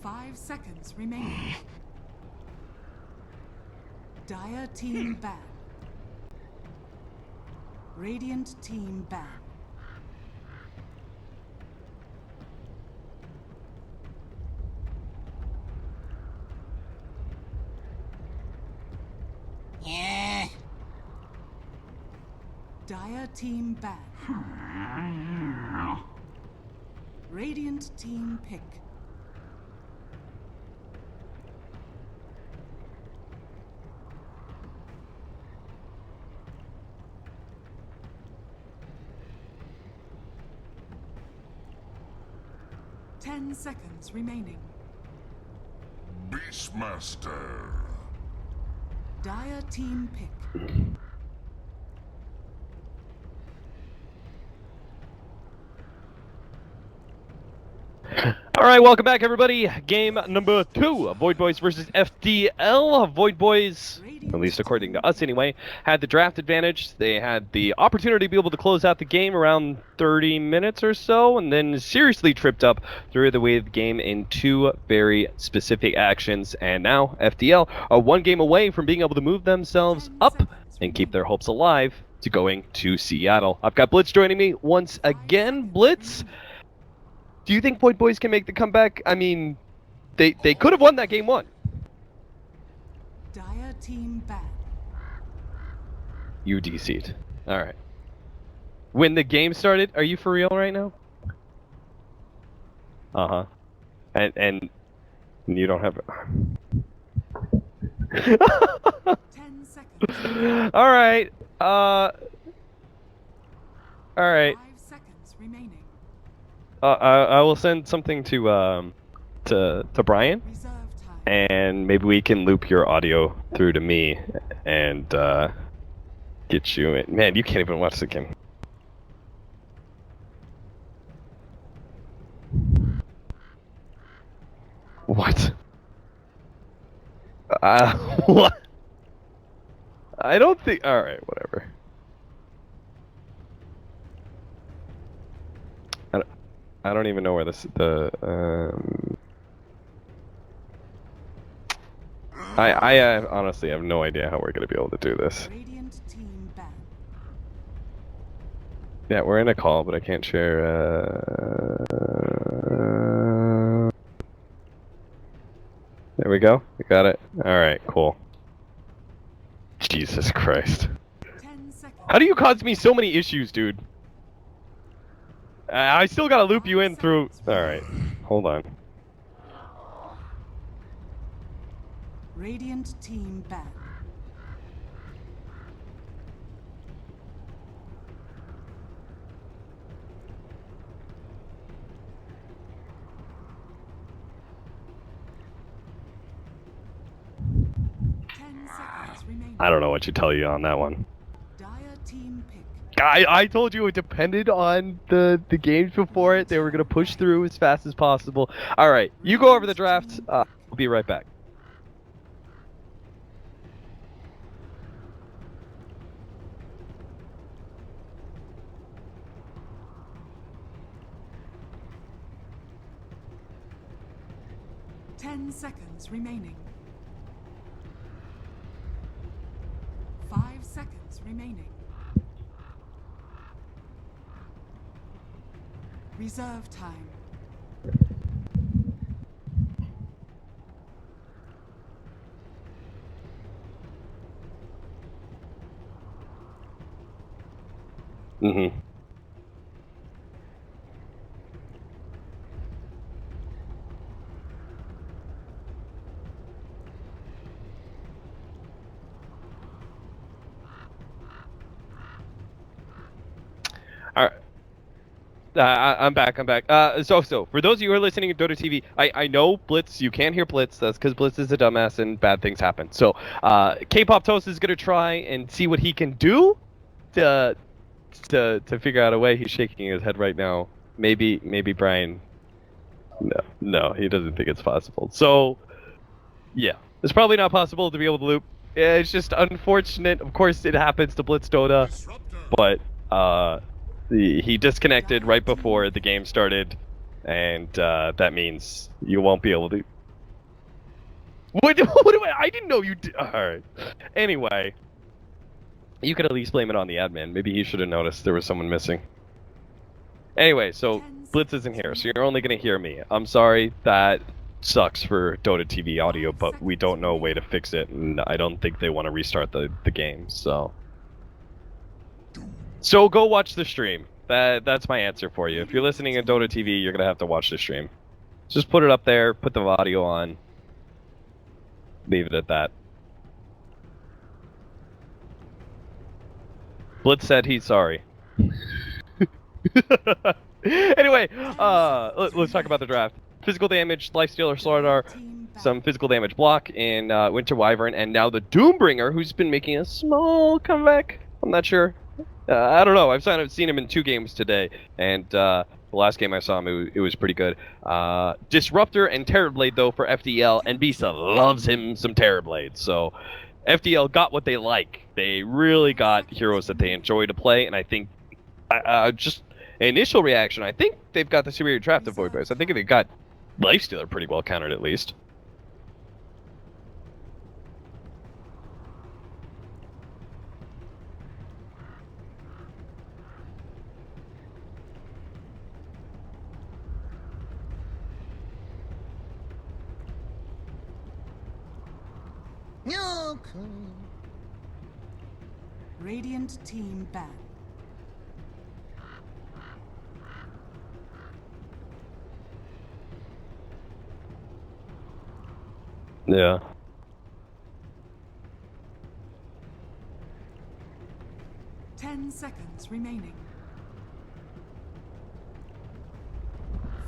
5 seconds remaining. Dire team ban. Radiant team ban. Yeah. Dire team ban. Radiant team pick. Ten seconds remaining. Beastmaster. Dire team pick. Alright, welcome back everybody. Game number 2, Void Boys versus FDL. Void Boys, at least according to us anyway, had the draft advantage. They had the opportunity to be able to close out the game around 30 minutes or so, and then seriously tripped up through the way of the game in 2 very specific actions. And now FDL are 1 game away from being able to move themselves up and keep their hopes alive to going to Seattle. I've got Blitz joining me once again. Blitz, do you think Void Boys can make the comeback? I mean, they could have won that game 1. Dire team ban. You DC'd. Alright. When the game started, are you for real right now? Uh-huh. And you don't have... 10 seconds. Alright. Alright. 5 seconds remaining. I will send something to Brian, Reserve time. and maybe we can loop your audio through to me and get you in. Man, you can't even watch the game. What? What? I don't think. All right, whatever. I don't even know where I honestly have no idea how we're gonna be able to do this. Radiant team ban. Yeah, we're in a call, but I can't share. There we go. We got it. All right, cool. Jesus Christ! 10 seconds. How do you cause me so many issues, dude? I still gotta loop you in through. All right, hold on. Radiant team ban. I don't know what to tell you on that one. Dire team pick. I told you it depended on the games before it. They were gonna push through as fast as possible. All right, you go over the draft. I'll be right back. Ten seconds remaining. 5 seconds remaining. Reserve time. Mm-hmm. All right. I'm back. So for those of you who are listening to Dota TV, I know Blitz, you can't hear Blitz. That's because Blitz is a dumbass and bad things happen. So K-Pop Toast is gonna try and see what he can do to figure out a way. He's shaking his head right now. Maybe Brian. No, he doesn't think it's possible. So yeah, it's probably not possible to be able to loop. Yeah, it's just unfortunate. Of course, it happens to Blitz Dota, but he disconnected right before the game started, and that means you won't be able to What do I didn't know you did. Alright. Anyway. You could at least blame it on the admin. Maybe he should have noticed there was someone missing. Anyway, so Blitz isn't here, so you're only going to hear me. I'm sorry, that sucks for Dota TV audio, but we don't know a way to fix it, and I don't think they want to restart the game, so... So go watch the stream. That's my answer for you. If you're listening on Dota TV, you're going to have to watch the stream. Just put it up there, put the audio on. Leave it at that. Blitz said he's sorry. Anyway, let's talk about the draft. Physical damage, Lifestealer Slardar, some physical damage block in Winter Wyvern, and now the Doombringer, who's been making a small comeback. I'm not sure. I don't know. I've seen him in 2 games today, and the last game I saw him, it was pretty good. Disruptor and Terrorblade, though, for FDL, and Bisa loves him some Terrorblade, so... FDL got what they like. They really got heroes that they enjoy to play, and I think, just initial reaction, I think they've got the superior draft of Void Boys. I think they got Lifestealer pretty well countered at least. Radiant team ban. Yeah. Ten seconds remaining.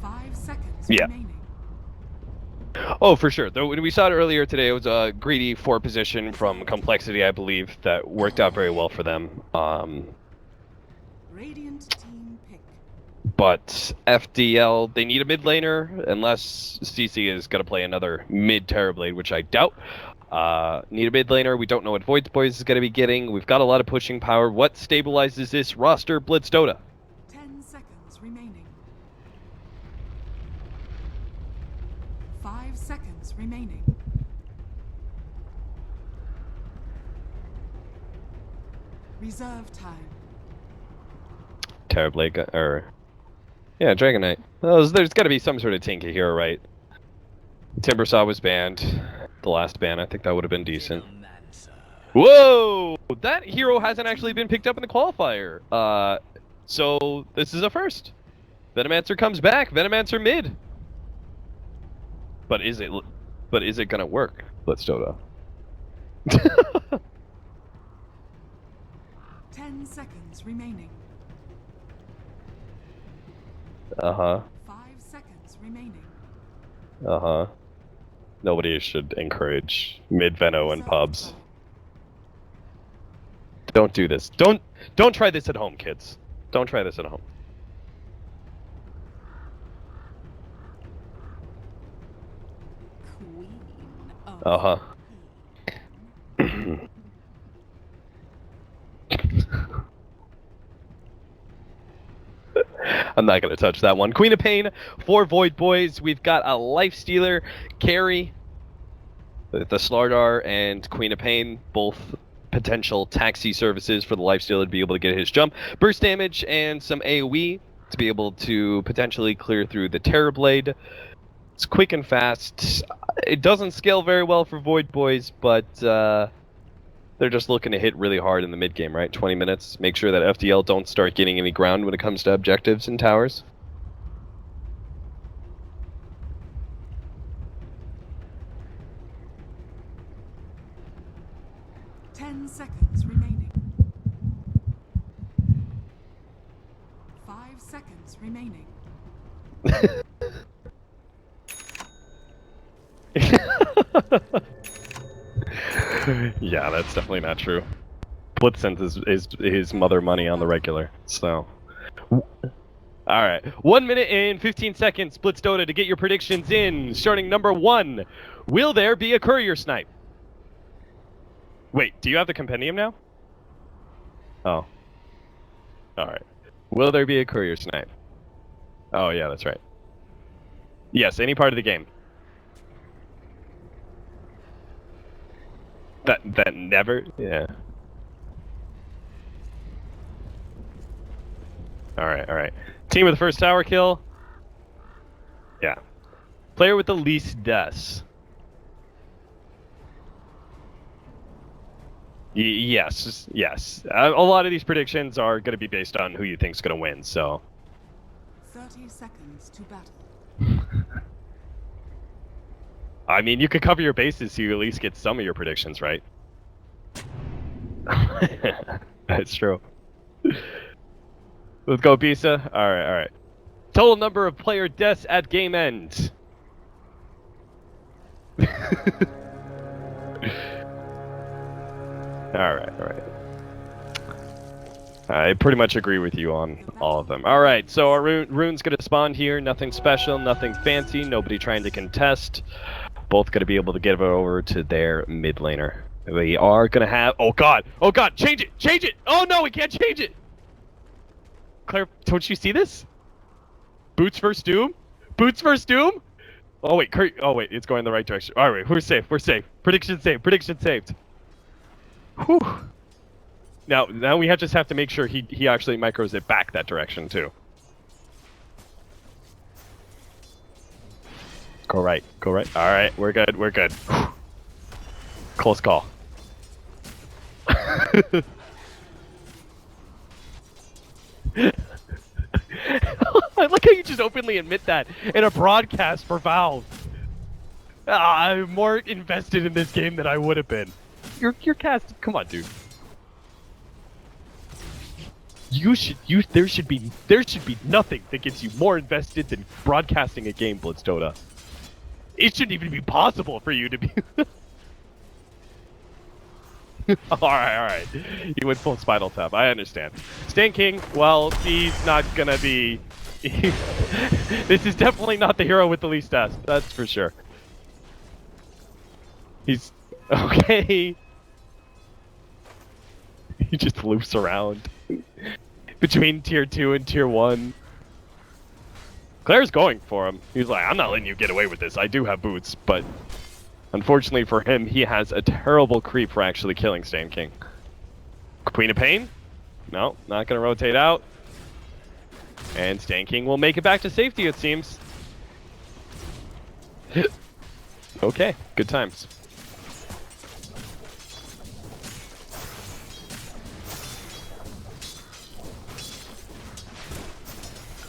5 seconds remaining. Oh, for sure. Though when we saw it earlier today, it was a greedy 4 position from Complexity, I believe, that worked out very well for them. Radiant team pick. But FDL, they need a mid laner, unless CC is going to play another mid Terrorblade, which I doubt. Need a mid laner. We don't know what Void Boys is going to be getting. We've got a lot of pushing power. What stabilizes this roster? Blitz Dota. 10 seconds remaining. 5 seconds remaining. Reserve time. Terrorblade, or... Yeah, Dragon Knight. Well, there's got to be some sort of Tinky hero, right? Timbersaw was banned. The last ban, I think that would have been decent. Whoa! That hero hasn't actually been picked up in the qualifier. So this is a first. Venomancer comes back. Venomancer mid. But is it gonna work? Let's Dota. 10 seconds remaining. Uh-huh. 5 seconds remaining. Uh-huh. Nobody should encourage mid-Veno in pubs. Don't do this. Don't try this at home, kids. Don't try this at home. Queen of Uh-huh. I'm not going to touch that one. Queen of Pain for Void Boys. We've got a Lifestealer, Carry, the Slardar, and Queen of Pain, both potential taxi services for the Lifestealer to be able to get his jump. Burst damage and some AoE to be able to potentially clear through the Terrorblade. It's quick and fast. It doesn't scale very well for Void Boys, but they're just looking to hit really hard in the mid game, right? 20 minutes. Make sure that FDL don't start getting any ground when it comes to objectives and towers. seconds remaining. 5 seconds remaining. Yeah, that's definitely not true. Blitz sends his mother money on the regular, so... Alright, 1 minute and 15 seconds, Blitz Dota, to get your predictions in. Starting number 1, will there be a courier snipe? Wait, do you have the compendium now? Oh. Alright. Will there be a courier snipe? Oh yeah, that's right. Yes, any part of the game. That never. Yeah. All right. Team with the first tower kill. Yeah. Player with the least deaths. Yes. A lot of these predictions are going to be based on who you think's going to win. So. 30 seconds to battle. I mean, you could cover your bases so you at least get some of your predictions right. That's true. Let's go, Bisa. All right. Total number of player deaths at game end. All right. I pretty much agree with you on all of them. All right, so our rune's going to spawn here. Nothing special, nothing fancy, nobody trying to contest. Both going to be able to get it over to their mid laner. We are going to have... Oh, God! Change it! Oh, no, we can't change it! Claire, don't you see this? Boots versus Doom? Oh, wait, it's going in the right direction. All right, we're safe. Prediction saved. Whew. Now we just have to make sure he actually micros it back that direction too. Go right. All right, we're good. Whew. Close call. I like how you just openly admit that in a broadcast for Valve. I'm more invested in this game than I would have been. Your cast, come on, dude. There should be nothing that gets you more invested than broadcasting a game, Blitz Dota. It shouldn't even be possible for you to be. Alright. He went full Spinal Tap, I understand. Stan King, well, he's not gonna be... This is definitely not the hero with the least deaths, that's for sure. He's... Okay. He just loops around. Between tier 2 and tier 1. Claire's going for him. He's like, I'm not letting you get away with this. I do have boots, but unfortunately for him, he has a terrible creep for actually killing Stan King. Queen of Pain? No, not going to rotate out. And Stan King will make it back to safety, it seems. Okay, good times.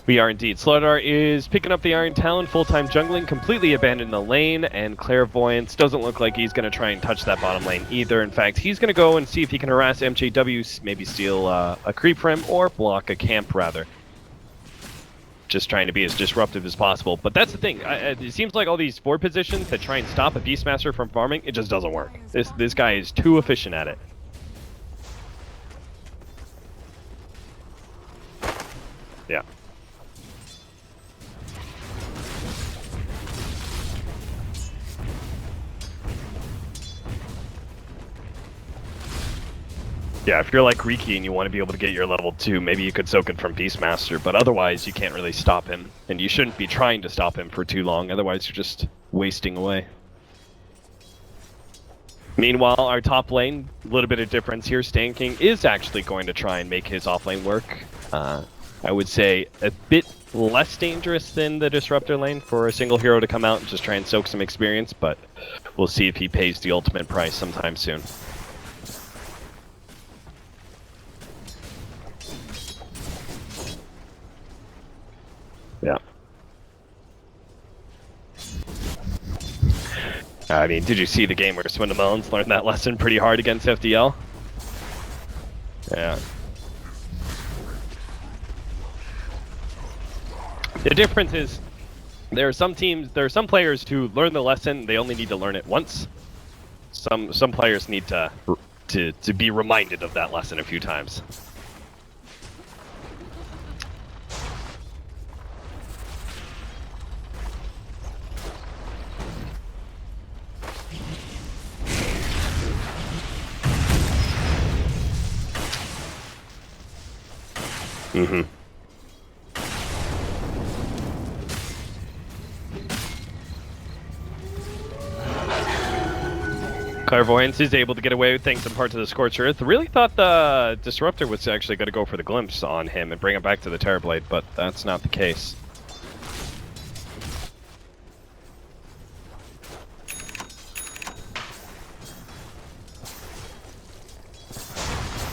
We are indeed. Slaughter is picking up the Iron Talon, full-time jungling, completely abandoned the lane, and Clairvoyance doesn't look like he's going to try and touch that bottom lane either. In fact, he's going to go and see if he can harass MJW, maybe steal a creep for him, or block a camp, rather. Just trying to be as disruptive as possible. But that's the thing. It seems like all these forward positions that try and stop a Beastmaster from farming, it just doesn't work. This guy is too efficient at it. Yeah. Yeah, if you're like Riki and you want to be able to get your level 2, maybe you could soak it from Beastmaster, but otherwise you can't really stop him. And you shouldn't be trying to stop him for too long, otherwise you're just wasting away. Meanwhile, our top lane, a little bit of difference here. Stan King is actually going to try and make his off lane work. I would say a bit less dangerous than the Disruptor lane for a single hero to come out and just try and soak some experience, but we'll see if he pays the ultimate price sometime soon. Yeah. I mean, did you see the game where Swindlemelons learned that lesson pretty hard against FDL? Yeah. The difference is, there are some players who learn the lesson, they only need to learn it once. Some players need to be reminded of that lesson a few times. Mm-hmm. Clairvoyance is able to get away with things in parts of the Scorched Earth. Really thought the Disruptor was actually going to go for the Glimpse on him and bring him back to the Terrorblade, but that's not the case.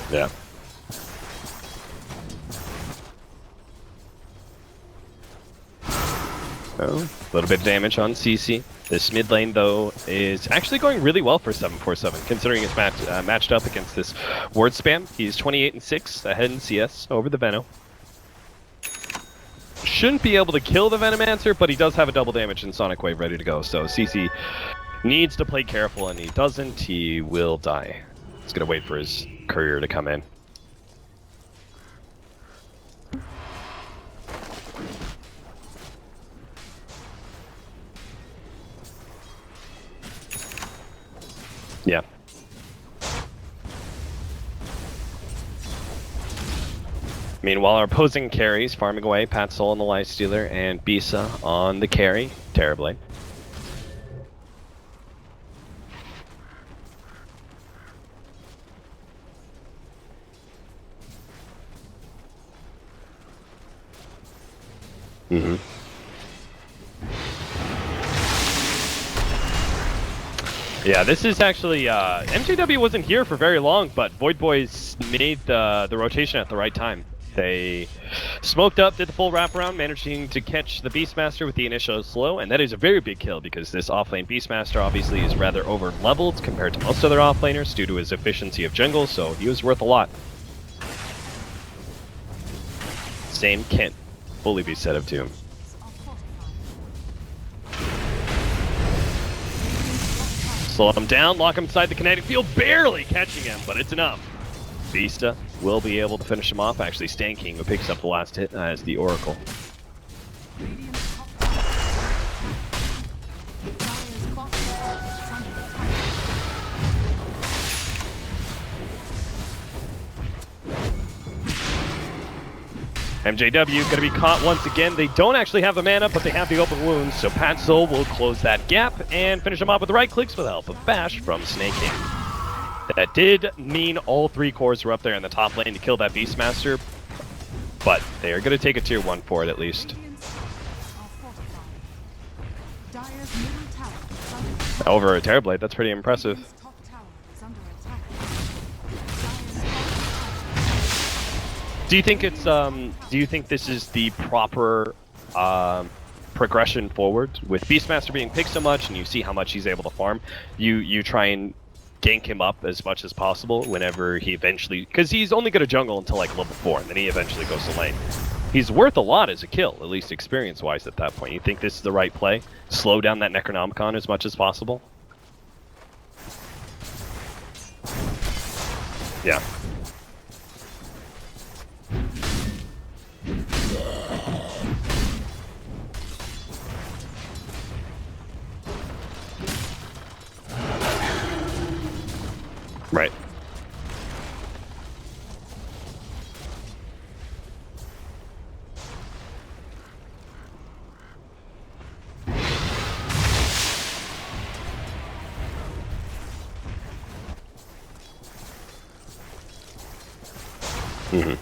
Yeah. Oh, a little bit of damage on CC. This mid lane, though, is actually going really well for 747, considering it's matched up against this ward spam. He's 28-6 ahead in CS over the Venom. Shouldn't be able to kill the Venomancer, but he does have a double damage and Sonic Wave ready to go. So CC needs to play careful, and he doesn't, he will die. He's going to wait for his courier to come in. Yeah. Meanwhile, our opposing carries farming away. Pat Soul on the Lifestealer and Bisa on the carry. Terrorblade. Mm-hmm. Yeah, this is actually, MJW wasn't here for very long, but Void Boys made the rotation at the right time. They smoked up, did the full wraparound, managing to catch the Beastmaster with the initial slow, and that is a very big kill because this offlane Beastmaster obviously is rather over-leveled compared to most other offlaners due to his efficiency of jungle, so he was worth a lot. Same Kent, fully beast set of Doom. Slow him down, lock him inside the kinetic field, barely catching him, but it's enough. Vista will be able to finish him off. Actually, Stan King, who picks up the last hit as the Oracle. MJW going to be caught once again. They don't actually have the mana, but they have the open wounds, so Pat Soul will close that gap and finish him off with the right clicks with the help of Bash from Snake King. That did mean all three cores were up there in the top lane to kill that Beastmaster, but they are going to take a tier 1 for it at least. Over a Terrorblade, that's pretty impressive. Do you think it's do you think this is the proper progression forward with Beastmaster being picked so much, and you see how much he's able to farm? You try and gank him up as much as possible whenever he eventually, because he's only going to jungle until like level 4, and then he eventually goes to lane. He's worth a lot as a kill, at least experience-wise at that point. You think this is the right play? Slow down that Necronomicon as much as possible? Yeah. Right. Mm-hmm.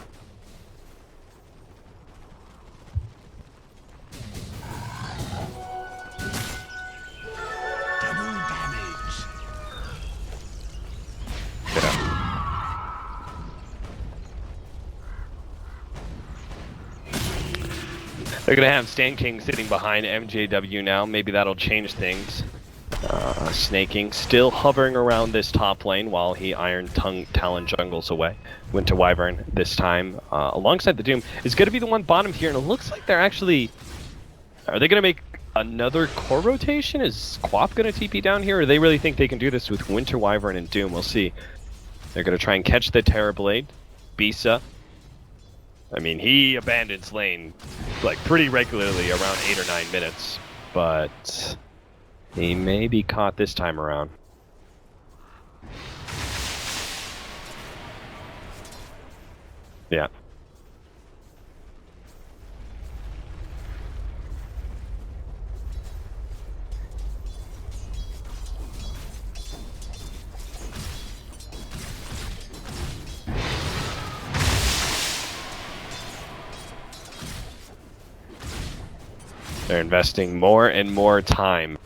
They're going to have Stan King sitting behind MJW now. Maybe that'll change things. Snaking still hovering around this top lane while he Iron Talon jungles away. Winter Wyvern this time alongside the Doom is going to be the one bottom here, and it looks like they're actually... Are they going to make another core rotation? Is Quap going to TP down here, or do they really think they can do this with Winter Wyvern and Doom? We'll see. They're going to try and catch the Terrorblade. Bisa. I mean, he abandons lane like pretty regularly around 8 or 9 minutes, but he may be caught this time around. Yeah. They're investing more and more time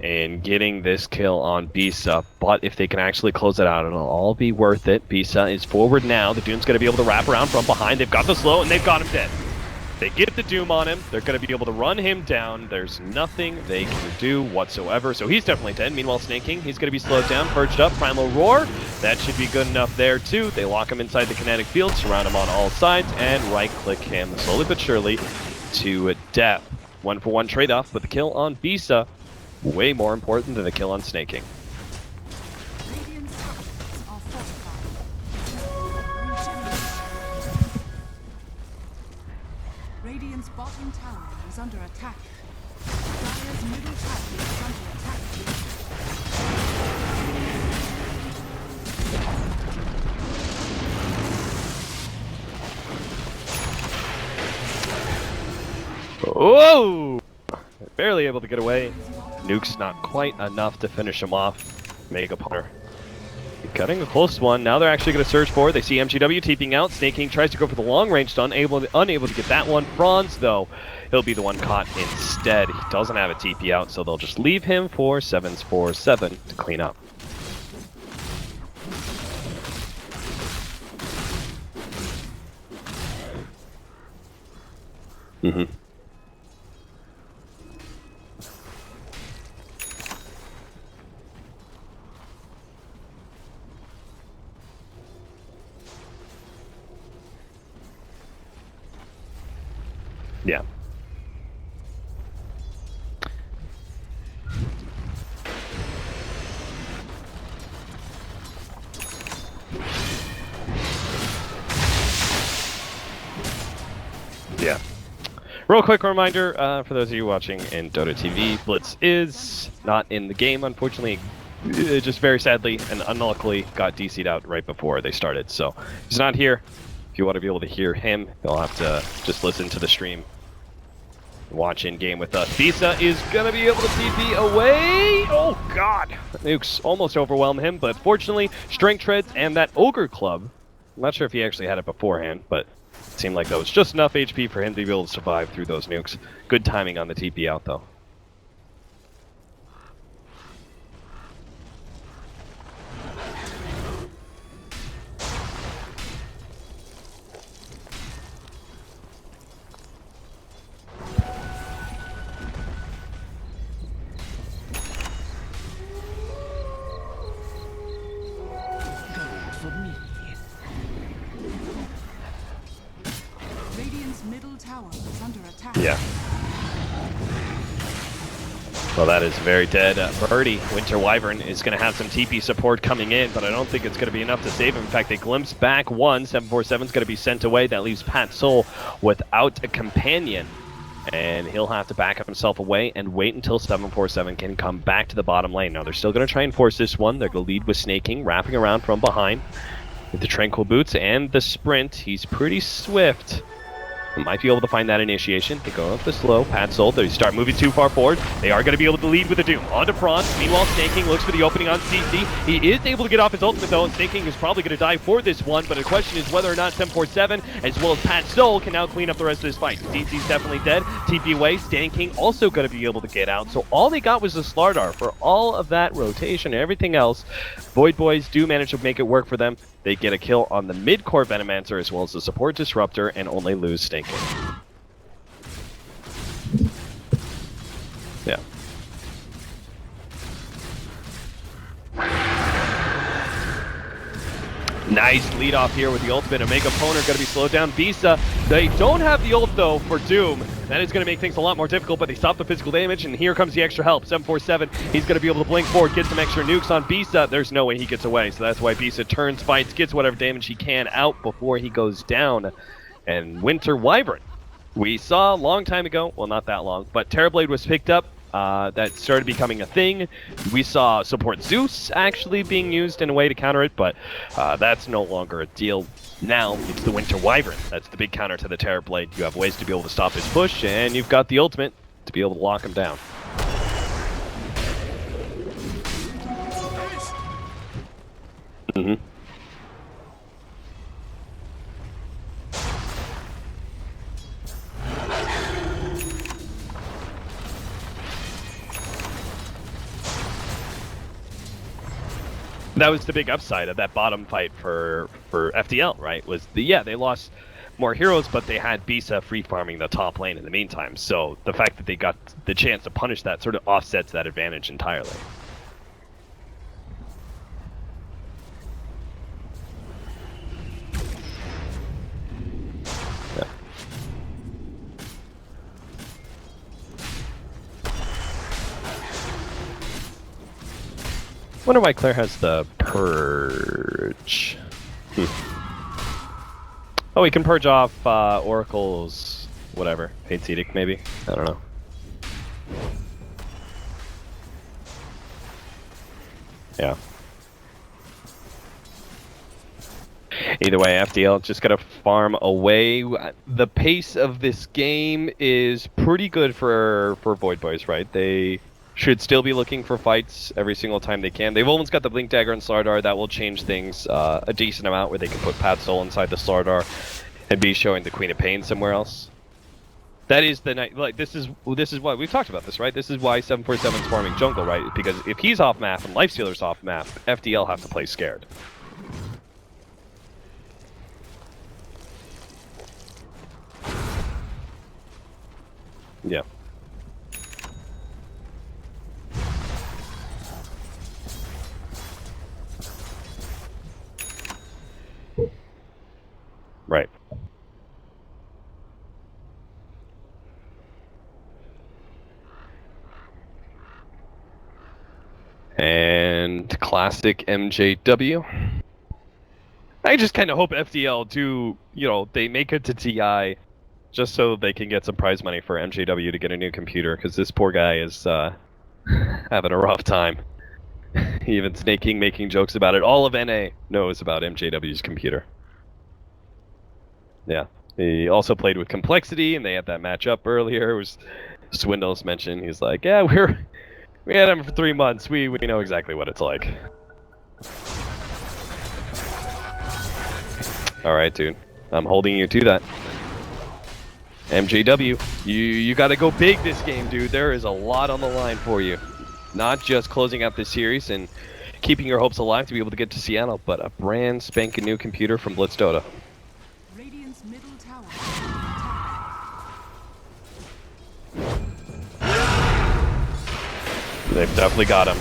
in getting this kill on Bisa, but if they can actually close it out, it'll all be worth it. Bisa is forward now. The Doom's going to be able to wrap around from behind. They've got the slow, and they've got him dead. They get the Doom on him. They're going to be able to run him down. There's nothing they can do whatsoever, so he's definitely dead. Meanwhile, Snaking, he's going to be slowed down, purged up. Primal Roar, that should be good enough there, too. They lock him inside the kinetic field, surround him on all sides, and right-click him slowly but surely to death. 1-for-1 trade-off, but the kill on Bisa, way more important than the kill on Snaking. Radiant's structures are fortified. Radiant's bottom tower is under attack. Dire's middle tower is under attack. Whoa! Barely able to get away. Nuke's not quite enough to finish him off. Mega Punter. Cutting a close one. Now they're actually going to search for it. They see MGW TPing out. Snaking tries to go for the long range stun. Unable to get that one. Franz, though, he'll be the one caught instead. He doesn't have a TP out, so they'll just leave him for 7-4-7 to clean up. Yeah. Yeah. Real quick reminder for those of you watching in Dota TV, Blitz is not in the game, unfortunately. Just very sadly and unluckily got DC'd out right before they started, so he's not here. If you want to be able to hear him, you'll have to just listen to the stream. Watch in game with us. Bisa is going to be able to TP away. Oh, God. Nukes almost overwhelmed him, but fortunately, Strength Treads and that Ogre Club. I'm not sure if he actually had it beforehand, but it seemed like that was just enough HP for him to be able to survive through those nukes. Good timing on the TP out, though. Radiant's middle tower is under attack. Yeah. Well, that is very dead. Birdie, Winter Wyvern, is going to have some TP support coming in, but I don't think it's going to be enough to save him. In fact, they glimpse back one. 747 is going to be sent away. That leaves Pat Soul without a companion. And he'll have to back up himself away and wait until 747 can come back to the bottom lane. Now, they're still going to try and force this one. They're going to lead with Snaking, wrapping around from behind. With the Tranquil Boots and the Sprint, he's pretty swift. Might be able to find that initiation. They go up the slow. Pat Soul, they start moving too far forward. They are going to be able to lead with the Doom. On to Franz. Meanwhile, Snaking looks for the opening on CC. He is able to get off his ultimate, though, and Snaking is probably going to die for this one, but the question is whether or not 747, as well as Pat Soul, can now clean up the rest of this fight. CC's definitely dead. TP away. Snaking also going to be able to get out. So all they got was the Slardar. For all of that rotation and everything else, Void Boys do manage to make it work for them. They get a kill on the mid-core Venomancer as well as the support Disruptor and only lose Snaking. Yeah. Nice lead off here with the ultimate. Omega Poner going to be slowed down. Bisa, they don't have the ult though for Doom. That is going to make things a lot more difficult, but they stop the physical damage, and here comes the extra help. 747, he's going to be able to blink forward, get some extra nukes on Bisa. There's no way he gets away, so that's why Bisa turns, fights, gets whatever damage he can out before he goes down. And Winter Wyvern, we saw a long time ago, well, not that long, but Terrorblade was picked up. That started becoming a thing. We saw support Zeus actually being used in a way to counter it, but that's no longer a deal. Now it's the Winter Wyvern. That's the big counter to the Terrorblade. You have ways to be able to stop his push, and you've got the ultimate to be able to lock him down. Mm-hmm. That was the big upside of that bottom fight for FDL, right? Was they lost more heroes, but they had Bisa free farming the top lane in the meantime. So the fact that they got the chance to punish that sort of offsets that advantage entirely. Yeah. Wonder why Claire has the purge. Oh, we can purge off Oracle's whatever. Fate's Edict, maybe? I don't know. Yeah. Either way, FDL just gotta farm away. The pace of this game is pretty good for Void Boys, right? They should still be looking for fights every single time they can. They've almost got the Blink Dagger and Slardar. That will change things a decent amount, where they can put Pat Soul inside the Slardar and be showing the Queen of Pain somewhere else. That is the night. Like this is why we've talked about this, right? This is why 747's farming jungle, right? Because if he's off map and Lifestealer's off map, FDL have to play scared. Yeah. Right. And classic MJW. I just kind of hope FDL do, they make it to TI just so they can get some prize money for MJW to get a new computer, because this poor guy is having a rough time. Even snaking, making jokes about it. All of NA knows about MJW's computer. Yeah. He also played with Complexity, and they had that match up earlier. It was Swindle's mentioned. He's like, yeah, we had him for 3 months. We know exactly what it's like. All right, dude. I'm holding you to that. MJW, you got to go big this game, dude. There is a lot on the line for you. Not just closing out this series and keeping your hopes alive to be able to get to Seattle, but a brand spanking new computer from Blitz Dota. Radiant's middle tower. They've definitely got him.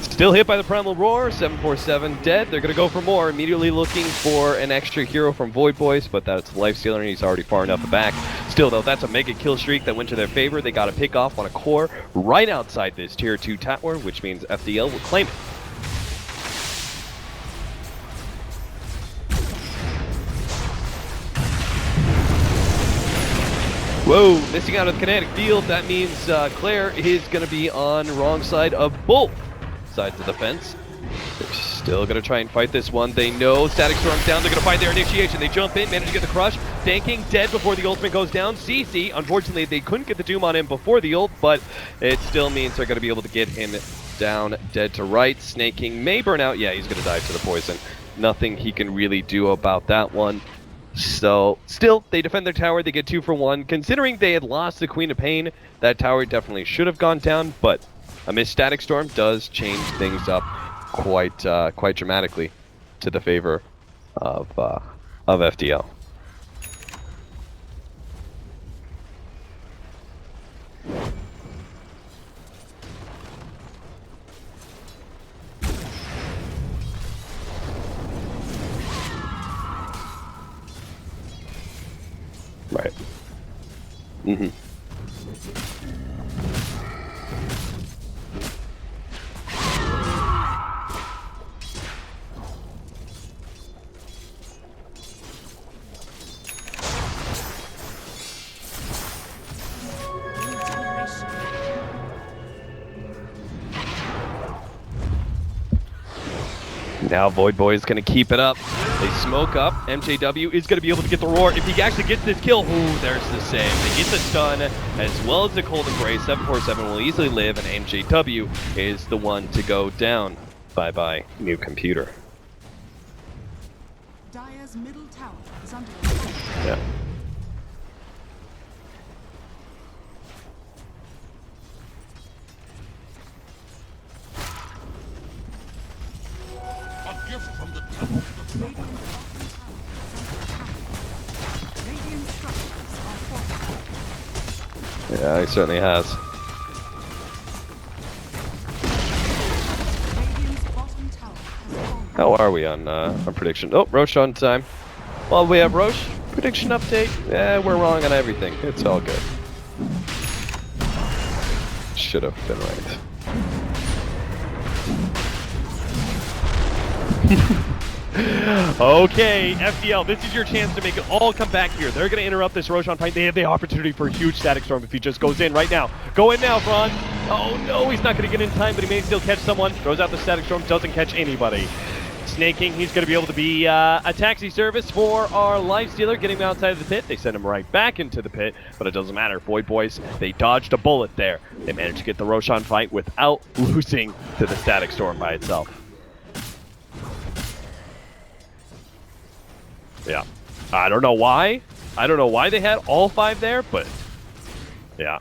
Still hit by the Primal Roar, 747 dead. They're going to go for more, immediately looking for an extra hero from Void Boys, but that's Lifestealer, and he's already far enough back. Still, though, that's a mega kill streak that went to their favor. They got to pick off on a core right outside this Tier 2 tower, which means FDL will claim it. Whoa, missing out of the kinetic field. That means Claire is going to be on wrong side of both sides of the fence. They're still going to try and fight this one. They know Static Storm's down. They're going to find their initiation. They jump in, manage to get the crush. Tanking, dead before the ultimate goes down. CC, unfortunately, they couldn't get the Doom on him before the ult, but it still means they're going to be able to get him down dead to right. Snaking may burn out. Yeah, he's going to die to the poison. Nothing he can really do about that one. So, still, they defend their tower. They get 2 for 1. Considering they had lost the Queen of Pain, that tower definitely should have gone down, but a missed Static Storm does change things up quite dramatically to the favor of FDL. Right. Mm-hmm. Now Void Boy is going to keep it up. They smoke up. MJW is going to be able to get the roar. If he actually gets this kill, ooh, there's the save. They get the stun as well as the cold embrace. 747 will easily live, and MJW is the one to go down. Bye-bye, new computer. Dire's middle tower is under attack. Yeah. Yeah, he certainly has. Radiant's bottom tower has fallen. How are we on prediction? Oh, Roche on time. Well, we have Roche. Prediction update. Yeah, we're wrong on everything. It's all good. Should have been right. Okay, FDL, this is your chance to make it all come back here. They're going to interrupt this Roshan fight. They have the opportunity for a huge static storm if he just goes in right now. Go in now, Franz. Oh no, he's not going to get in time, but he may still catch someone. Throws out the static storm, doesn't catch anybody. Snaking, he's going to be able to be a taxi service for our lifestealer, getting him outside of the pit. They send him right back into the pit, but it doesn't matter. Void Boys, they dodged a bullet there. They managed to get the Roshan fight without losing to the static storm by itself. Yeah. I don't know why. I don't know why they had all 5 there, but yeah.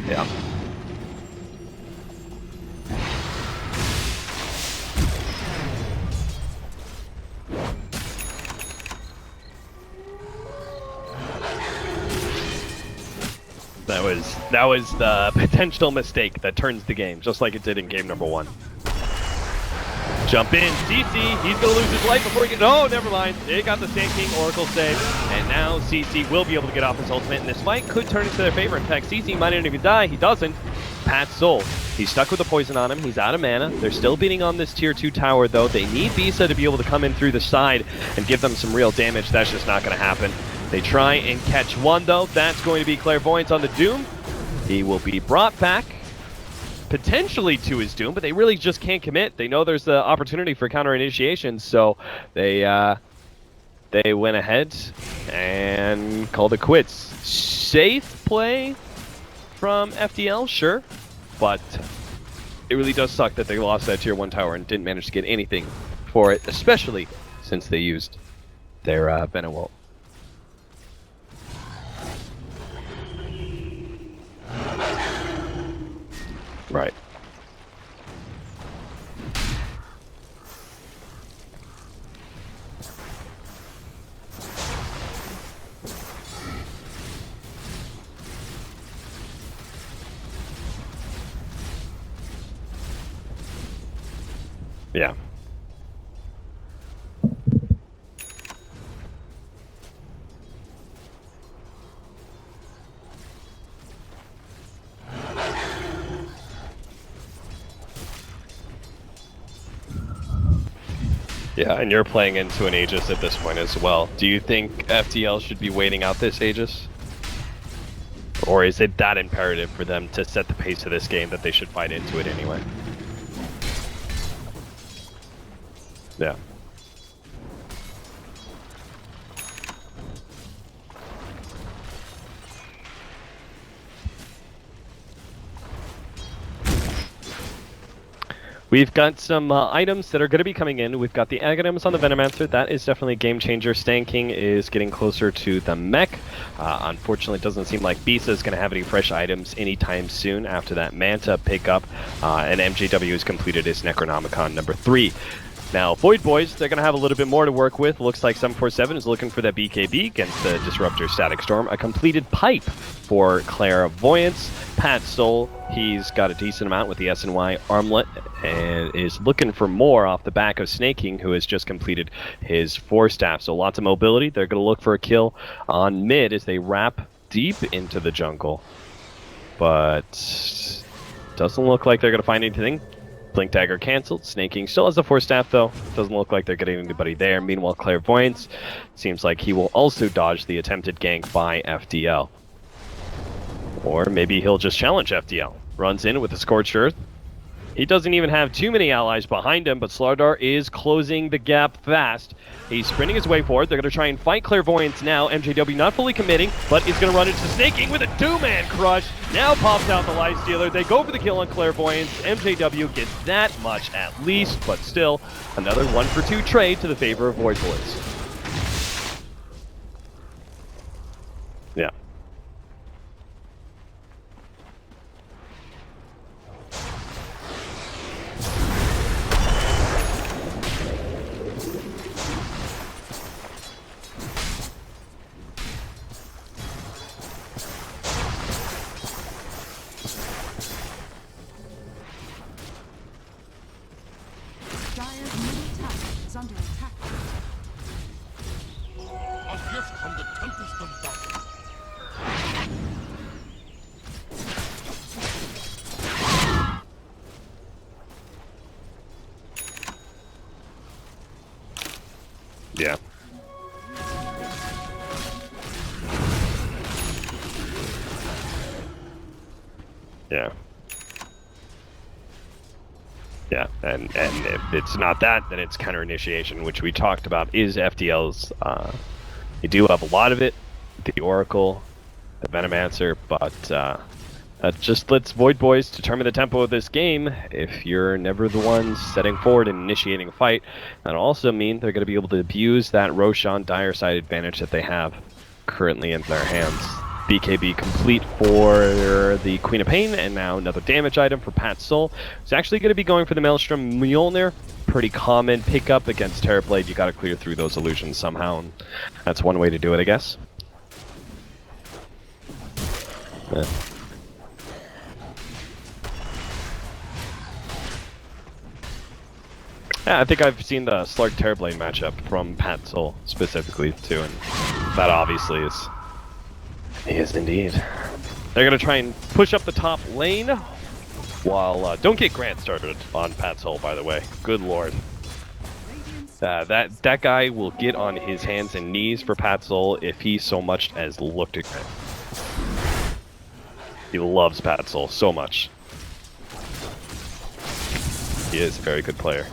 Yeah. That was the potential mistake that turns the game, just like it did in game number 1. Jump in, CC, he's gonna lose his life before he gets. Oh, never mind. They got the Sand King Oracle save, and now CC will be able to get off his ultimate, and this fight could turn into their favor. In fact, CC might not even die. He doesn't. Pat's soul. He's stuck with the poison on him. He's out of mana. They're still beating on this tier 2 tower, though. They need Bisa to be able to come in through the side and give them some real damage. That's just not going to happen. They try and catch one, though. That's going to be Clairvoyance on the Doom. He will be brought back, potentially to his doom, but they really just can't commit. They know there's the opportunity for counter initiation, so they went ahead and called it quits. Safe play from FDL, sure, but it really does suck that they lost that tier 1 tower and didn't manage to get anything for it, especially since they used their Benewalt. Right. Yeah. Yeah, and you're playing into an Aegis at this point as well. Do you think FTL should be waiting out this Aegis? Or is it that imperative for them to set the pace of this game that they should fight into it anyway? Yeah. We've got some items that are going to be coming in. We've got the Aghanims on the Venomancer. That is definitely a game changer. Sand King is getting closer to the mech. Unfortunately, it doesn't seem like Bisa is going to have any fresh items anytime soon after that Manta pickup. And MJW has completed his Necronomicon number 3. Now, Void Boys, they're going to have a little bit more to work with. Looks like 747 is looking for that BKB against the Disruptor Static Storm. A completed pipe for Clairvoyance. Pat Soul, he's got a decent amount with the SNY Armlet and is looking for more off the back of Snaking, who has just completed his 4-staff. So lots of mobility. They're going to look for a kill on mid as they wrap deep into the jungle. But doesn't look like they're going to find anything. Blink Dagger canceled. Snaking still has the 4-staff though. Doesn't look like they're getting anybody there. Meanwhile, Clairvoyance seems like he will also dodge the attempted gank by FDL. Or maybe he'll just challenge FDL. Runs in with the Scorched Earth. He doesn't even have too many allies behind him, but Slardar is closing the gap fast. He's sprinting his way forward. They're going to try and fight Clairvoyance now. MJW not fully committing, but is going to run into Snaking with a 2-man crush. Now pops out the Lifestealer. They go for the kill on Clairvoyance. MJW gets that much at least, but still another 1-for-2 trade to the favor of Void Boys. Yeah. Yeah. Yeah. Yeah, and if it's not that, then it's counter initiation, which we talked about is FDL's. You do have a lot of it, the Oracle, the Venomancer, but that just lets Void Boys determine the tempo of this game. If you're never the ones setting forward and initiating a fight, that'll also mean they're going to be able to abuse that Roshan dire side advantage that they have currently in their hands. BKB complete for the Queen of Pain, and now another damage item for Pat's Soul. It's actually going to be going for the Maelstrom Mjolnir. Pretty common pickup against Terrorblade. You got to clear through those illusions somehow, and that's one way to do it, I guess. Yeah. Yeah, I think I've seen the Slark Terrorblade matchup from Pat's Soul specifically too, and that obviously is. He is indeed. They're going to try and push up the top lane while... don't get Grant started on Pat's Soul, by the way. Good lord. That guy will get on his hands and knees for Pat's Soul if he so much as looked at Grant. He loves Pat's Soul so much. He is a very good player.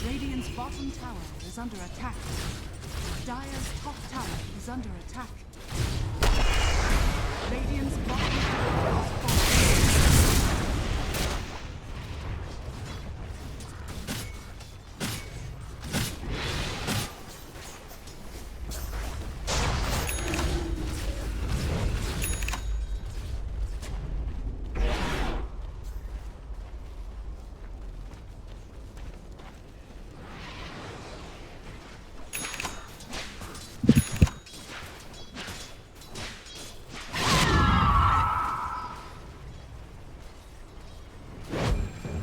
Radiant's bottom tower is under attack. Dire's top tower is under attack. Radiant's bottom tower is falling.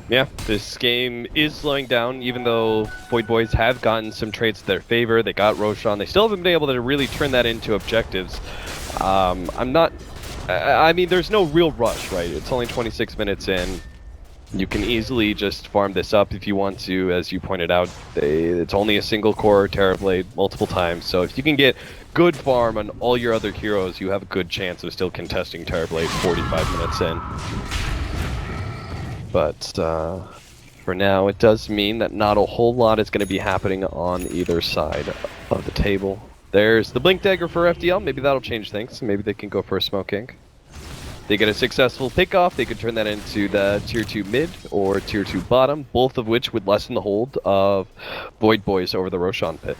Yeah, this game is slowing down, even though Void Boys have gotten some trades to their favor. They got Roshan. They still haven't been able to really turn that into objectives. I mean, there's no real rush, right? It's only 26 minutes in. You can easily just farm this up if you want to, as you pointed out. It's only a single core Terrorblade multiple times, so if you can get good farm on all your other heroes, you have a good chance of still contesting Terrorblade 45 minutes in. But for now, it does mean that not a whole lot is going to be happening on either side of the table. There's the Blink Dagger for FDL. Maybe that'll change things. Maybe they can go for a Smoking. They get a successful pickoff. They could turn that into the tier 2 mid or tier 2 bottom, both of which would lessen the hold of Void Boys over the Roshan pit.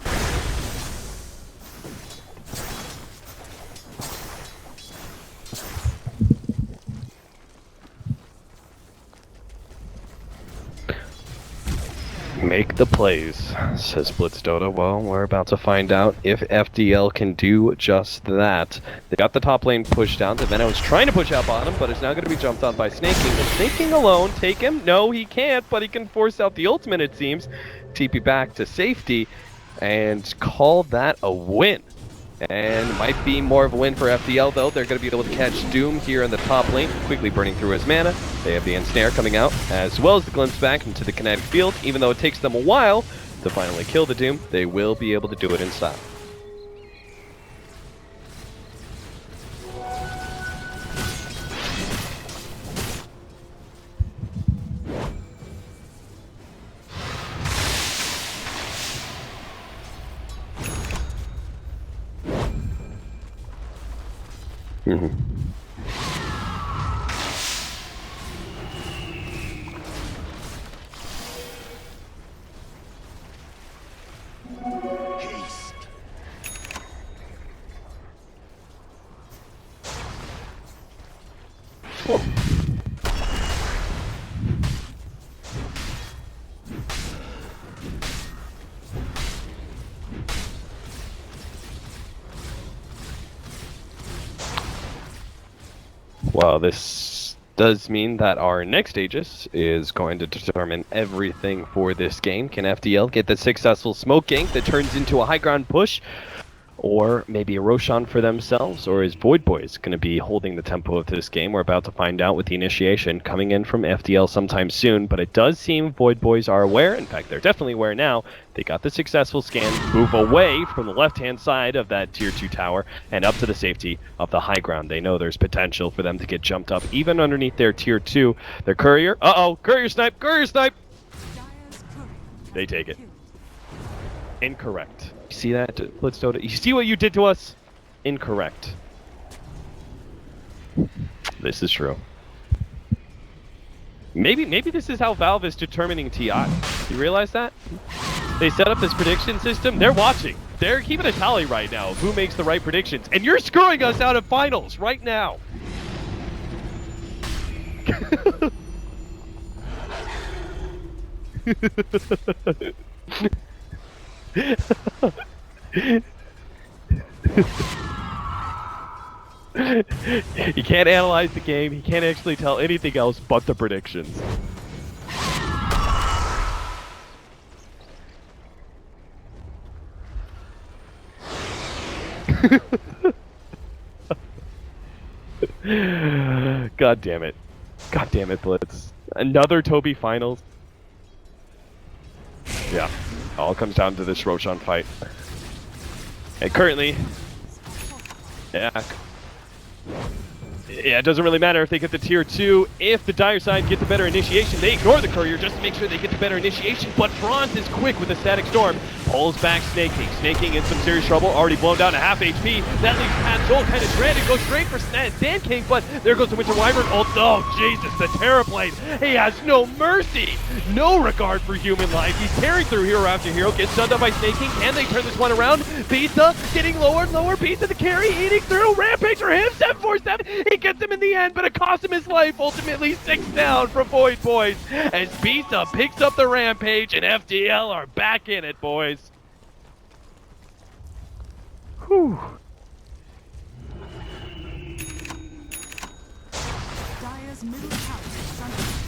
Make the plays, says Blitz Dota. Well, we're about to find out if FDL can do just that. They got the top lane pushed out. The Venom was trying to push out bottom, but it's now going to be jumped on by Snaking. But Snaking alone, take him? No, he can't, but he can force out the ultimate, it seems. TP back to safety and call that a win. And might be more of a win for FDL, though. They're going to be able to catch Doom here in the top lane, quickly burning through his mana. They have the Ensnare coming out, as well as the Glimpse back into the kinetic field. Even though it takes them a while to finally kill the Doom, they will be able to do it in style. Wow, this does mean that our next Aegis is going to determine everything for this game. Can FDL get the successful smoke gank that turns into a high ground push? Or maybe a Roshan for themselves? Or is Void Boys going to be holding the tempo of this game? We're about to find out with the initiation coming in from FDL sometime soon. But it does seem Void Boys are aware. In fact, they're definitely aware now. They got the successful scan, move away from the left-hand side of that Tier 2 tower and up to the safety of the high ground. They know there's potential for them to get jumped up even underneath their Tier 2. Their courier. Uh-oh! Courier snipe! Courier snipe! They take it. Incorrect. You see that? Let's Dota. You see what you did to us? Incorrect. This is true. Maybe this is how Valve is determining TI. You realize that? They set up this prediction system. They're watching. They're keeping a tally right now of who makes the right predictions. And you're screwing us out of finals right now. He can't analyze the game. He can't actually tell anything else but the predictions. God damn it. God damn it, Blitz. Another Toby finals. Yeah. All comes down to this Roshan fight. And currently, yeah, it doesn't really matter if they get the Tier 2. If the Dire side get the better initiation, they ignore the Courier just to make sure they get the better initiation. But Franz is quick with a Static Storm. Pulls back Snaking. Snaking in some serious trouble. Already blown down to half HP. That leaves Pat Soul kind of stranded. Goes straight for Sand King, but there goes the Winter Wyvern. Oh, Jesus, the Terra Blade. He has no mercy. No regard for human life. He's tearing through hero after hero. Gets stunned up by Snaking. Can they turn this one around? Pizza getting lower and lower. Pizza the carry. Eating through. Rampage for him. 747. He gets him in the end, but it cost him his life. Ultimately 6 down for Void Boys. As Pizza picks up the Rampage and FDL are back in it, boys. Whew. Dire's middle tower is under attack.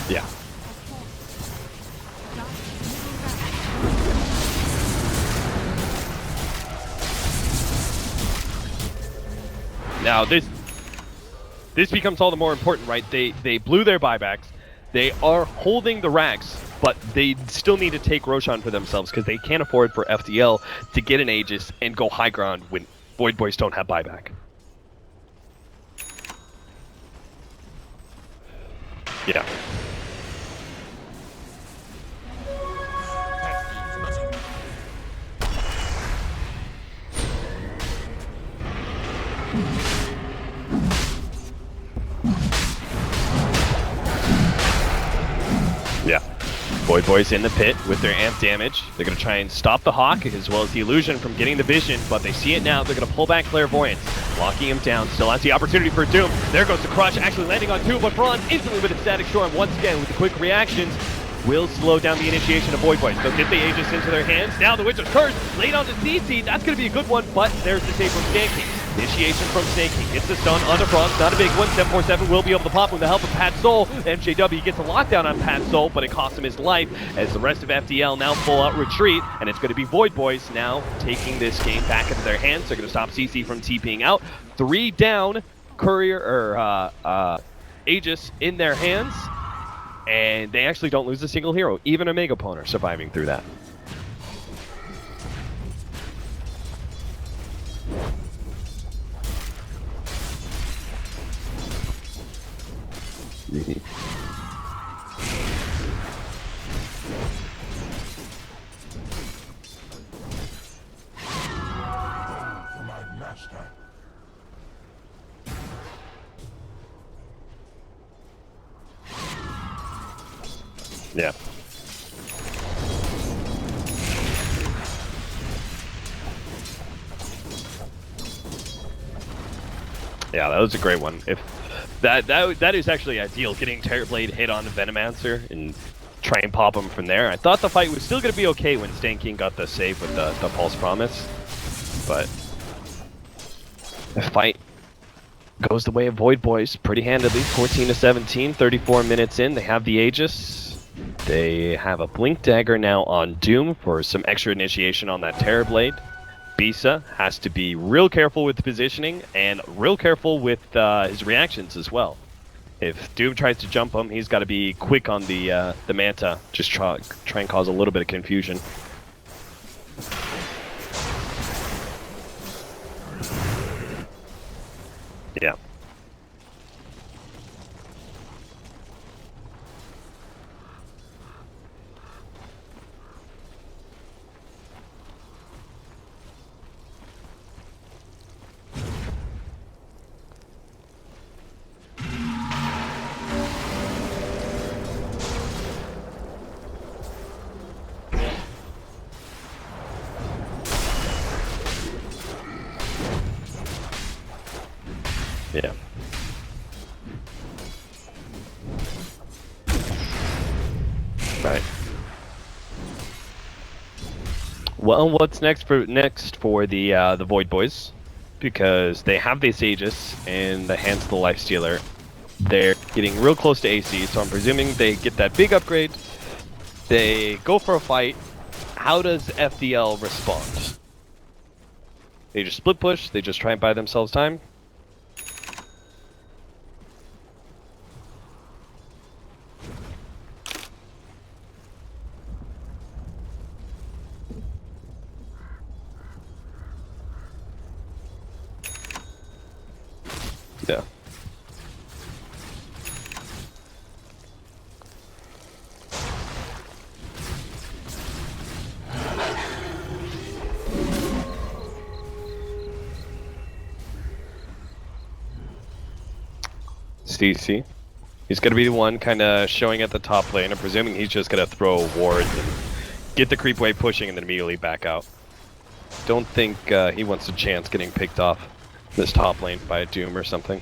Yeah. Now this becomes all the more important, right? They blew their buybacks. They are holding the rags, but they still need to take Roshan for themselves because they can't afford for FDL to get an Aegis and go high ground when Void Boys don't have buyback. Yeah. Yeah. Void Boys in the pit with their amp damage. They're going to try and stop the Hawk as well as the Illusion from getting the vision, but they see it now. They're going to pull back Clairvoyance, locking him down. Still has the opportunity for Doom. There goes the Crush, actually landing on 2, but Franz instantly with a Static Storm once again with the quick reactions will slow down the initiation of Void Boys. They'll get the Aegis into their hands. Now the Witcher's Curse laid on the CC. That's going to be a good one, but there's the save from Snaking. Initiation from Snaking. Gets the stun onto Franz. Not a big one. 747 will be able to pop with the help of Pat Soul. MJW gets a lockdown on Pat Soul, but it costs him his life as the rest of FDL now full out retreat, and it's going to be Void Boys now taking this game back into their hands. They're going to stop CC from TPing out. 3 down. Courier, or Aegis in their hands. And they actually don't lose a single hero. Even a Megaponer surviving through that. Yeah. Yeah, that was a great one. If That is actually ideal, getting Terrorblade hit on the Venomancer and try and pop him from there. I thought the fight was still going to be okay when Stan King got the save with the Pulse Promise, but the fight goes the way of Void Boys pretty handily. 14-17, 34 minutes in. They have the Aegis. They have a Blink Dagger now on Doom for some extra initiation on that Terrorblade. Bisa has to be real careful with the positioning and real careful with his reactions as well. If Doom tries to jump him, he's got to be quick on the Manta. Just try and cause a little bit of confusion. Yeah. Yeah. Right. Well, what's next for the Void Boys? Because they have this Aegis in the hands of the Lifestealer. They're getting real close to AC, so I'm presuming they get that big upgrade. They go for a fight. How does FDL respond? They just split push. They just try and buy themselves time. Yeah. CC. He's going to be the one kind of showing at the top lane. I'm presuming he's just going to throw wards and get the creep wave pushing and then immediately back out. Don't think he wants a chance getting picked off this top lane by a Doom or something.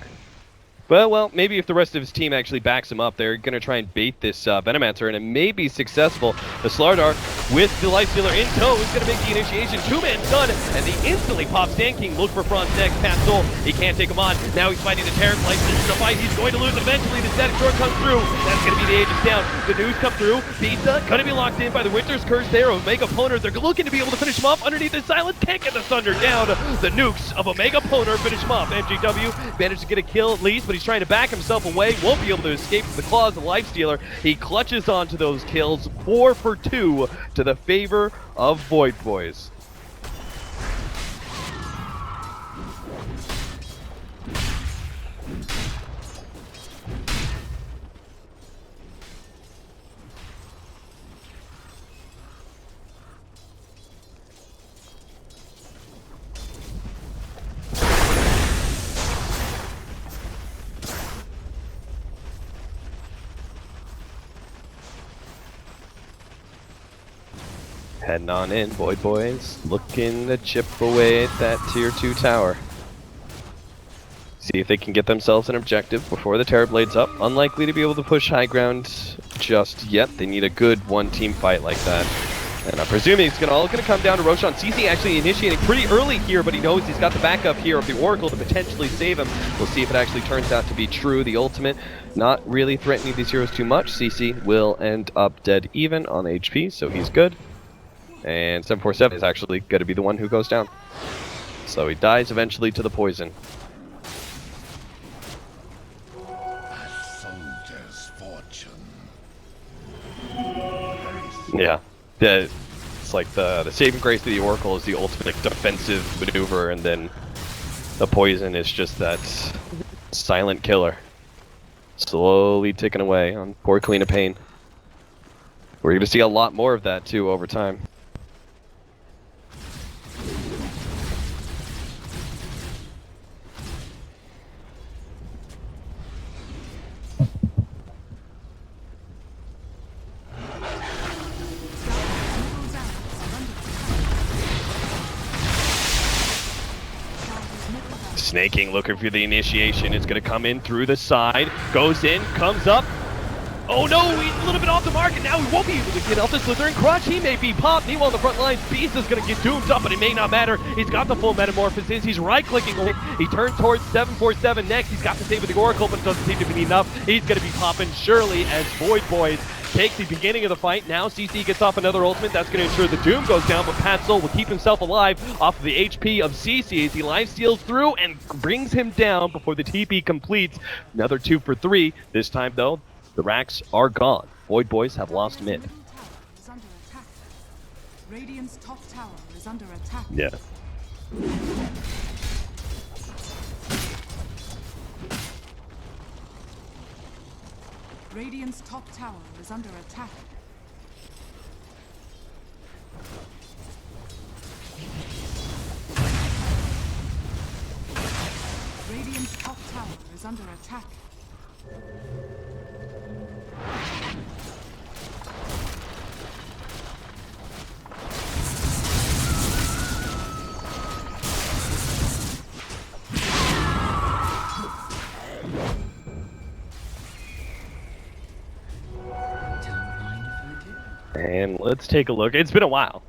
Well, maybe if the rest of his team actually backs him up, they're going to try and bait this Venomancer, and it may be successful. The Slardar, with the Lifestealer in tow, is going to make the initiation. Two-man stun, and he instantly pops Stan King. Look for Franz next, past Soul. He can't take him on. Now he's fighting the Terrorblade. This is a fight he's going to lose eventually. The static sword comes through. That's going to be the Aegis down. The news come through. Bisa going to be locked in by the Winter's Curse there. Omega Poner, they're looking to be able to finish him off underneath the silence. Can't get the Thunder down. The nukes of Omega Poner finish him off. NGW managed to get a kill at least, but he's trying to back himself away, won't be able to escape the claws of the Lifestealer. He clutches onto those kills, 4 for 2 to the favor of Void Boys. Heading on in, Void Boys, looking to chip away at that tier 2 tower. See if they can get themselves an objective before the Terrorblade's up. Unlikely to be able to push high ground just yet. They need a good one-team fight like that. And I'm presuming it's all going to come down to Roshan. CC actually initiating pretty early here, but he knows he's got the backup here of the Oracle to potentially save him. We'll see if it actually turns out to be true. The ultimate not really threatening these heroes too much. CC will end up dead even on HP, so he's good. And 747 is actually going to be the one who goes down. So he dies eventually to the poison. Yeah. It's like the saving grace of the Oracle is the ultimate defensive maneuver, and then the poison is just that silent killer. Slowly ticking away on poor Queen of Pain. We're going to see a lot more of that too over time. Snaking looking for the initiation. It's going to come in through the side. Goes in, comes up. Oh no, he's a little bit off the mark, and now he won't be able to get off the Slytherin crutch. He may be popped. Meanwhile, on the front lines, Beast is going to get doomed up, but it may not matter. He's got the full metamorphosis. He's right-clicking. He turns towards 747 next. He's got the save with the Oracle, but it doesn't seem to be enough. He's going to be popping surely as Void Boys take the beginning of the fight. Now CC gets off another ultimate. That's going to ensure the Doom goes down, but Patzel will keep himself alive off of the HP of CC as he lifesteals through and brings him down before the TP completes. Another 2 for 3. This time, though, the racks are gone. Void Boys have lost mid. Middle tower is under attack. Radiant's top tower is under attack. Yeah. Radiant's top tower is under attack. Radiant's top tower is under attack. And let's take a look. It's been a while,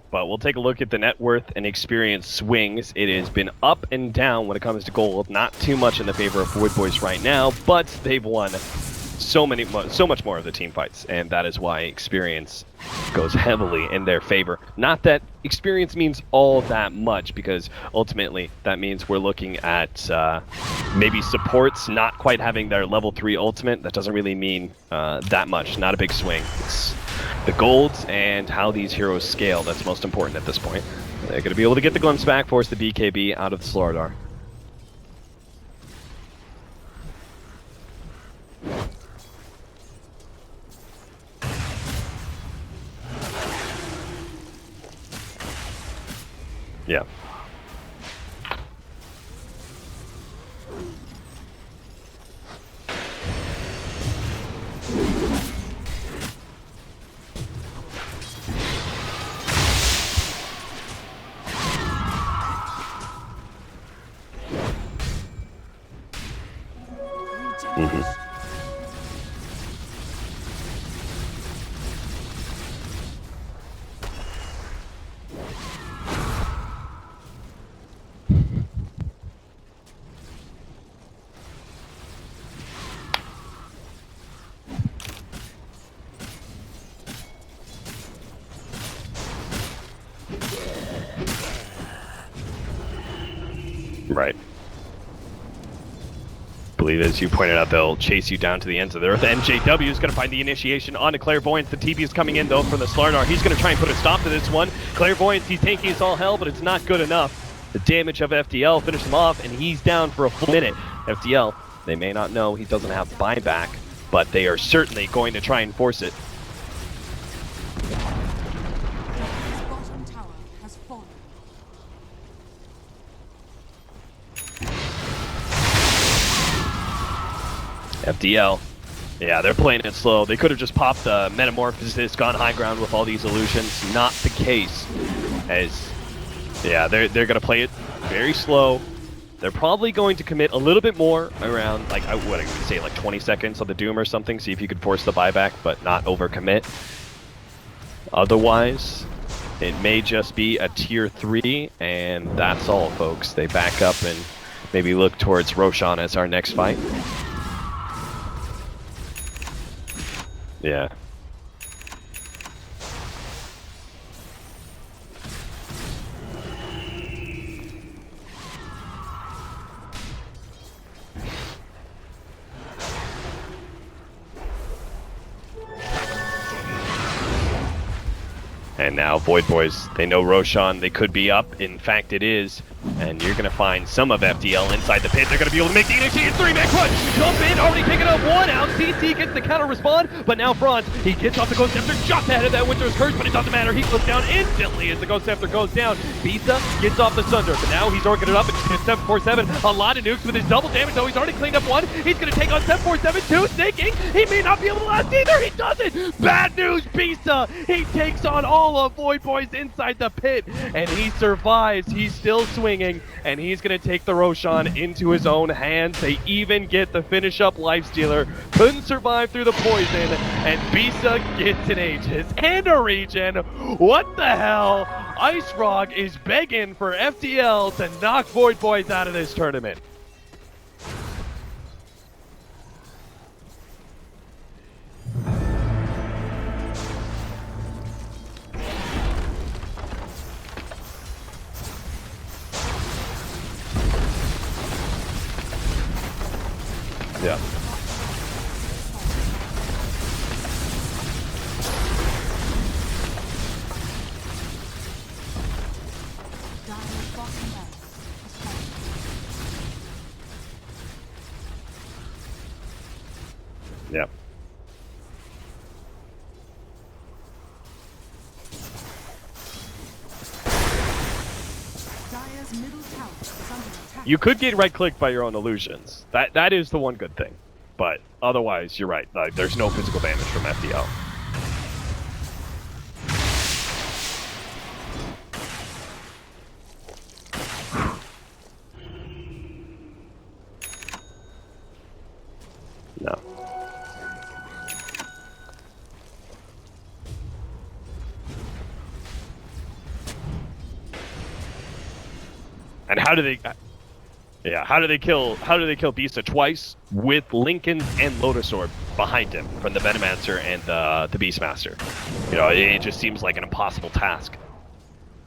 but we'll take a look at the net worth and experience swings. It has been up and down when it comes to gold. Not too much in the favor of Void Boys right now, but they've won so much more of the team fights, and that is why experience goes heavily in their favor. Not that experience means all that much, because ultimately that means we're looking at maybe supports not quite having their level 3 ultimate. That doesn't really mean that much. Not a big swing. It's the golds and how these heroes scale that's most important at this point. They're going to be able to get the glimpse back, force the BKB out of the Sloradar. Yeah. Right. I believe, as you pointed out, they'll chase you down to the ends of the earth. MJW is going to find the initiation onto Clairvoyance. The TP is coming in, though, from the Sloradar. He's going to try and put a stop to this one. Clairvoyance, he's tanking us all hell, but it's not good enough. The damage of FDL finished him off, and he's down for a full minute. FDL, they may not know he doesn't have buyback, but they are certainly going to try and force it. His bottom tower has fallen. FDL. Yeah, they're playing it slow. They could have just popped the Metamorphosis, gone high ground with all these illusions. Not the case. As, yeah, they're going to play it very slow. They're probably going to commit a little bit more around, like, what I would say, like 20 seconds on the Doom or something. See if you could force the buyback, but not overcommit. Otherwise, it may just be a tier 3, and that's all, folks. They back up and maybe look towards Roshan as our next fight. Yeah. And now Void Boys, they know Roshan, they could be up. In fact, it is. And you're going to find some of FDL inside the pit. They're going to be able to make the initiation. 3-man crunch. Jump in, already picking up one out. CC gets the counter respawn, but now Franz, he gets off the Ghost Scepter just ahead of that Winter's Curse, but it doesn't matter. He flips down instantly as the Ghost Scepter goes down. Bisa gets off the Sunder, but now he's orking it up. It's 747. A lot of nukes with his double damage, though. He's already cleaned up one. He's going to take on 747, two. Snaking. He may not be able to last either. He doesn't. Bad news, Bisa. He takes on all all of Void Boys inside the pit, and he survives. He's still swinging, and he's going to take the Roshan into his own hands. They even get the finish up Lifestealer. Couldn't survive through the poison, and Bisa gets an Aegis and a regen. What the hell? Ice Frog is begging for FDL to knock Void Boys out of this tournament. Yeah. Dire's bottom barracks has fallen. Yeah. Dire's middle tower is under attack. You could get right-clicked by your own illusions. That is the one good thing. But otherwise, you're right. There's no physical damage from FDL. No. And how do they? Yeah, how do they kill Bisa twice with Lincoln and Lotus Orb behind him from the Venomancer and the Beastmaster? You know, it just seems like an impossible task.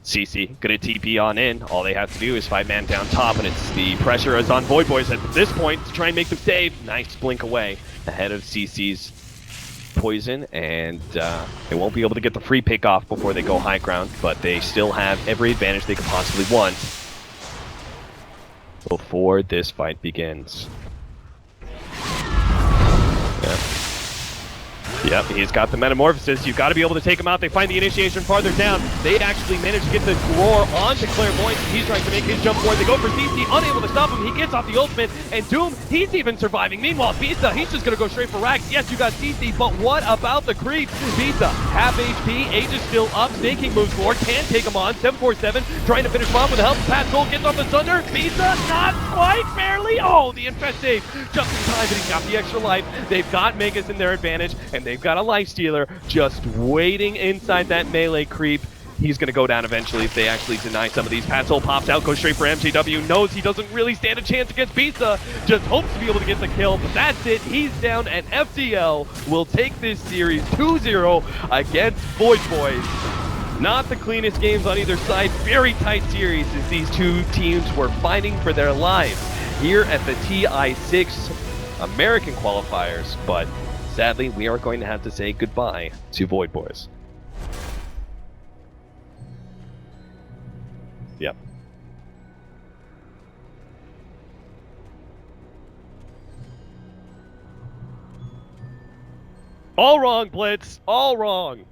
CC gonna TP on in. All they have to do is 5-man down top, and it's the pressure is on Void Boys at this point to try and make them save. Nice blink away ahead of CC's poison, and they won't be able to get the free pick off before they go high ground, but they still have every advantage they could possibly want before this fight begins. Yeah. Yep, he's got the Metamorphosis. You've got to be able to take him out. They find the initiation farther down. They actually manage to get the roar onto Clairvoyant. He's trying to make his jump forward. They go for CC, unable to stop him. He gets off the ultimate, and Doom, he's even surviving. Meanwhile, Bisa, he's just going to go straight for Rax. Yes, you got CC, but what about the creep? Bisa, half HP, Aegis still up. Snake King moves forward, can't take him on. 747, trying to finish him off with the help of Pat Gold, gets off the Thunder. Bisa, not quite, barely. Oh, the Infest save just in time, but he's got the extra life. They've got Megas in their advantage, and they've got a Lifestealer just waiting inside that melee creep. He's going to go down eventually if they actually deny some of these. Patzol pops out, goes straight for MJW, knows he doesn't really stand a chance against Bisa, just hopes to be able to get the kill, but that's it. He's down, and FDL will take this series 2-0 against Void Boys. Not the cleanest games on either side. Very tight series as these two teams were fighting for their lives here at the TI6 American qualifiers, but sadly, we are going to have to say goodbye to Void Boys. Yep. All wrong, Blitz. All wrong.